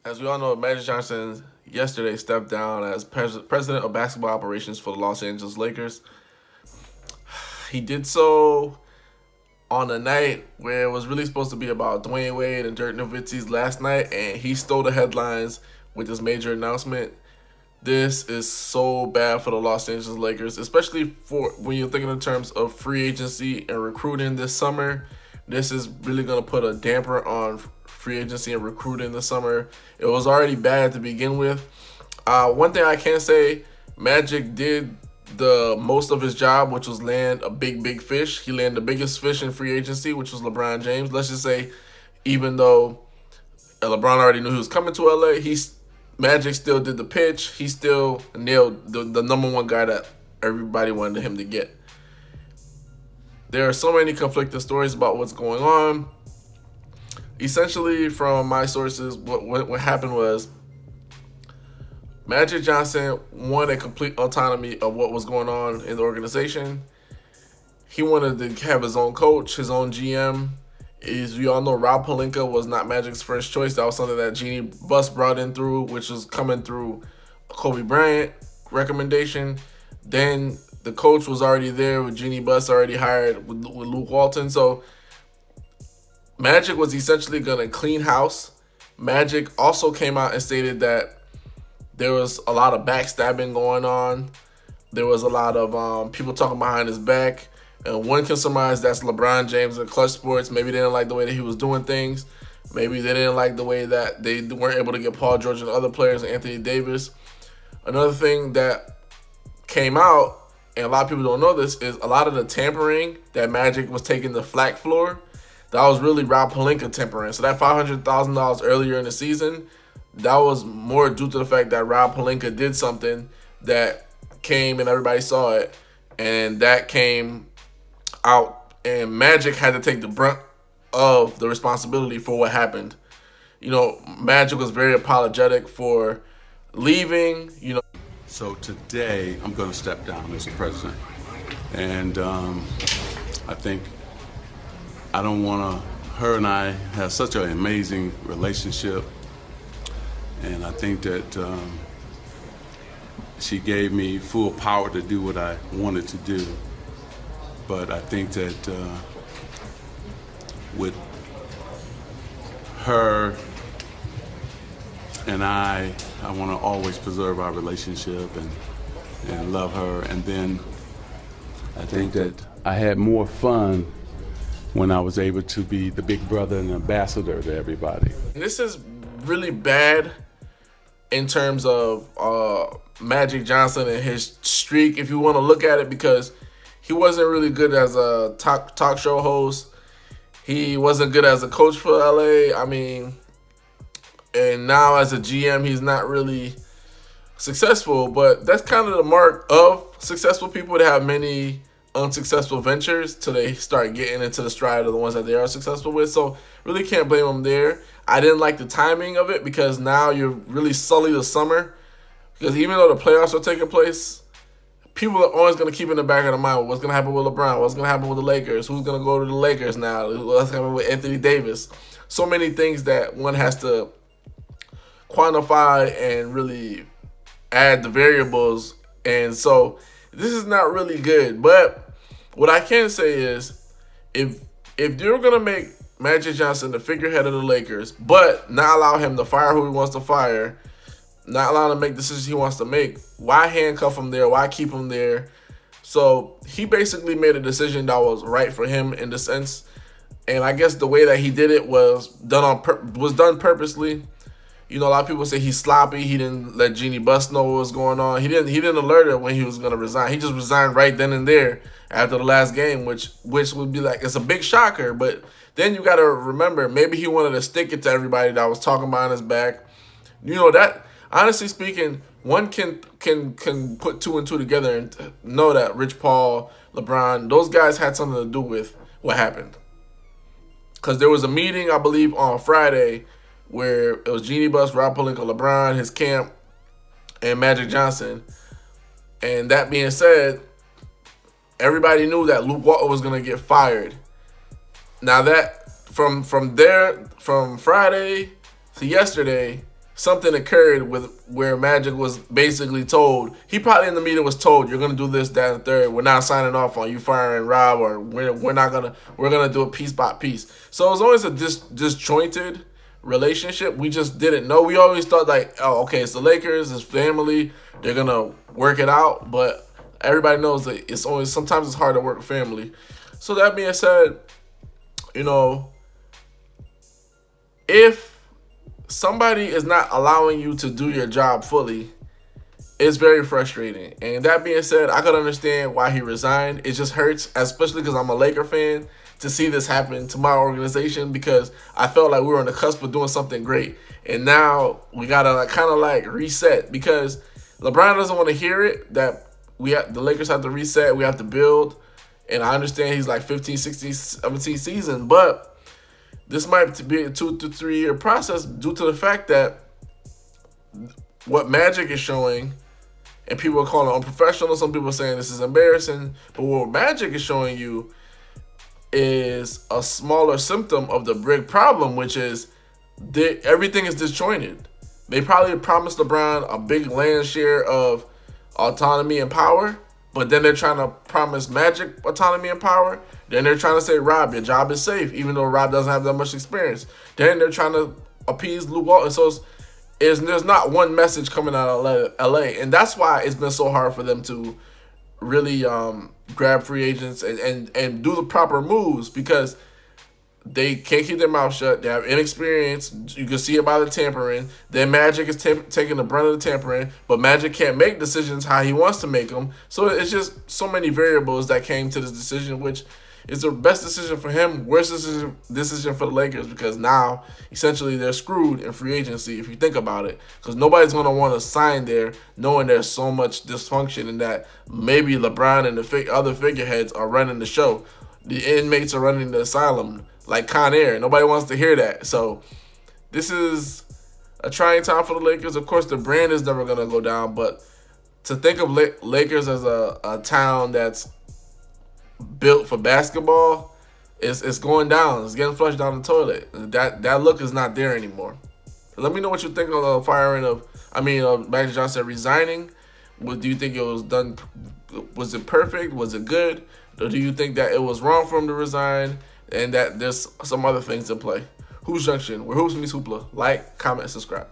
As we all know, Magic Johnson yesterday stepped down as president of basketball operations for the Los Angeles Lakers. He did so on a night where it was really supposed to be about Dwayne Wade and Dirk Nowitzki's last night, and he stole the headlines with this major announcement. This is so bad for the Los Angeles Lakers, especially for when you're thinking in terms of free agency and recruiting this summer. This is really going to put a damper on free agency and recruiting this summer. It was already bad to begin with. One thing I can say, Magic did the most of his job, which was land a big fish. He landed the biggest fish in free agency, which was LeBron James. Let's just say, even though LeBron already knew he was coming to LA, Magic still did the pitch. He still nailed the number one guy that everybody wanted him to get. There are so many conflicting stories about what's going on. Essentially, from my sources, what happened was Magic Johnson wanted complete autonomy of what was going on in the organization. He wanted to have his own coach, his own GM. As we all know, Rob Pelinka was not Magic's first choice. That was something that Jeanie Buss brought in through, which was coming through Kobe Bryant recommendation. Then the coach was already there with Jeanie Buss already hired with Luke Walton. So Magic was essentially going to clean house. Magic also came out and stated that there was a lot of backstabbing going on. There was a lot of people talking behind his back. And one can surmise that's LeBron James and Clutch Sports. Maybe they didn't like the way that he was doing things. Maybe they didn't like the way that they weren't able to get Paul George and other players, Anthony Davis. Another thing that came out, and a lot of people don't know this, is a lot of the tampering that Magic was taking the flack floor, that was really Rob Pelinka tampering. So that $500,000 earlier in the season, that was more due to the fact that Rob Pelinka did something that came and everybody saw it, and that came out, and Magic had to take the brunt of the responsibility for what happened. You know, Magic was very apologetic for leaving, So today, I'm going to step down as president. And I think I don't want to, her and I have such an amazing relationship. And I think that she gave me full power to do what I wanted to do. But I think that with her and I want to always preserve our relationship and love her. And then I think that I had more fun when I was able to be the big brother and ambassador to everybody. This is really bad in terms of Magic Johnson and his streak, if you want to look at it, because he wasn't really good as a talk show host. He wasn't good as a coach for LA. And now as a GM, he's not really successful. But that's kind of the mark of successful people, to have many unsuccessful ventures till they start getting into the stride of the ones that they are successful with. So really can't blame him there. I didn't like the timing of it, because now you're really sully the summer. Because even though the playoffs are taking place, people are always going to keep in the back of their mind what's going to happen with LeBron, what's going to happen with the Lakers, who's going to go to the Lakers now, what's going to happen with Anthony Davis. So many things that one has to quantify and really add the variables. And so this is not really good. But what I can say is, if you're going to make Magic Johnson the figurehead of the Lakers, but not allow him to fire who he wants to fire, not allow him to make decisions he wants to make, why handcuff him there? Why keep him there? So he basically made a decision that was right for him in the sense, and I guess the way that he did it was done purposely. You know, a lot of people say he's sloppy. He didn't let Jeanie Buss know what was going on. He didn't alert her when he was going to resign. He just resigned right then and there after the last game, which would be like, it's a big shocker. But then you got to remember, maybe he wanted to stick it to everybody that was talking behind his back. You know, that, honestly speaking, one can put two and two together and know that Rich Paul, LeBron, those guys had something to do with what happened. Because there was a meeting, I believe, on Friday where it was Jeanie Buss, Rob Pelinka, LeBron, his camp, and Magic Johnson. And that being said, everybody knew that Luke Walton was going to get fired. Now that from Friday to yesterday, something occurred with where Magic was basically told, he probably in the meeting was told, you're gonna do this, that, and third. We're not signing off on you firing Rob, or we're gonna do it piece by piece. So it was always a disjointed relationship. We just didn't know. We always thought like, oh, okay, it's the Lakers, it's family, they're gonna work it out. But everybody knows that it's always, sometimes it's hard to work with family. So that being said, you know, if somebody is not allowing you to do your job fully, it's very frustrating. And that being said, I could understand why he resigned. It just hurts, especially because I'm a Laker fan, to see this happen to my organization, because I felt like we were on the cusp of doing something great. And now we got to kind of like reset, because LeBron doesn't want to hear it, that the Lakers have to reset, we have to build. And I understand he's like 15, 16, 17 season, but this might be a 2 to 3 year process due to the fact that what Magic is showing, and people are calling it unprofessional, some people are saying this is embarrassing, but what Magic is showing you is a smaller symptom of the big problem, which is everything is disjointed. They probably promised LeBron a big land share of autonomy and power, but then they're trying to promise Magic autonomy and power. Then they're trying to say, Rob, your job is safe, even though Rob doesn't have that much experience. Then they're trying to appease Luke Walton. So there's not one message coming out of LA. And that's why it's been so hard for them to really grab free agents and do the proper moves, because they can't keep their mouth shut. They have inexperience. You can see it by the tampering. Then Magic is taking the brunt of the tampering, but Magic can't make decisions how he wants to make them. So it's just so many variables that came to this decision, which is the best decision for him, worst decision for the Lakers, because now essentially they're screwed in free agency if you think about it, because nobody's going to want to sign there knowing there's so much dysfunction and that maybe LeBron and the other figureheads are running the show. The inmates are running the asylum like Con Air. Nobody wants to hear that. So this is a trying time for the Lakers. Of course, the brand is never going to go down, but to think of Lakers as a town that's built for basketball, it's going down. It's getting flushed down the toilet. That look is not there anymore. Let me know what you think of the firing of, Magic Johnson resigning. Do you think it was done? Was it perfect? Was it good? Or do you think that it was wrong for him to resign and that there's some other things in play? Hoops Junction, where hoops meets hoopla. Like, comment, subscribe.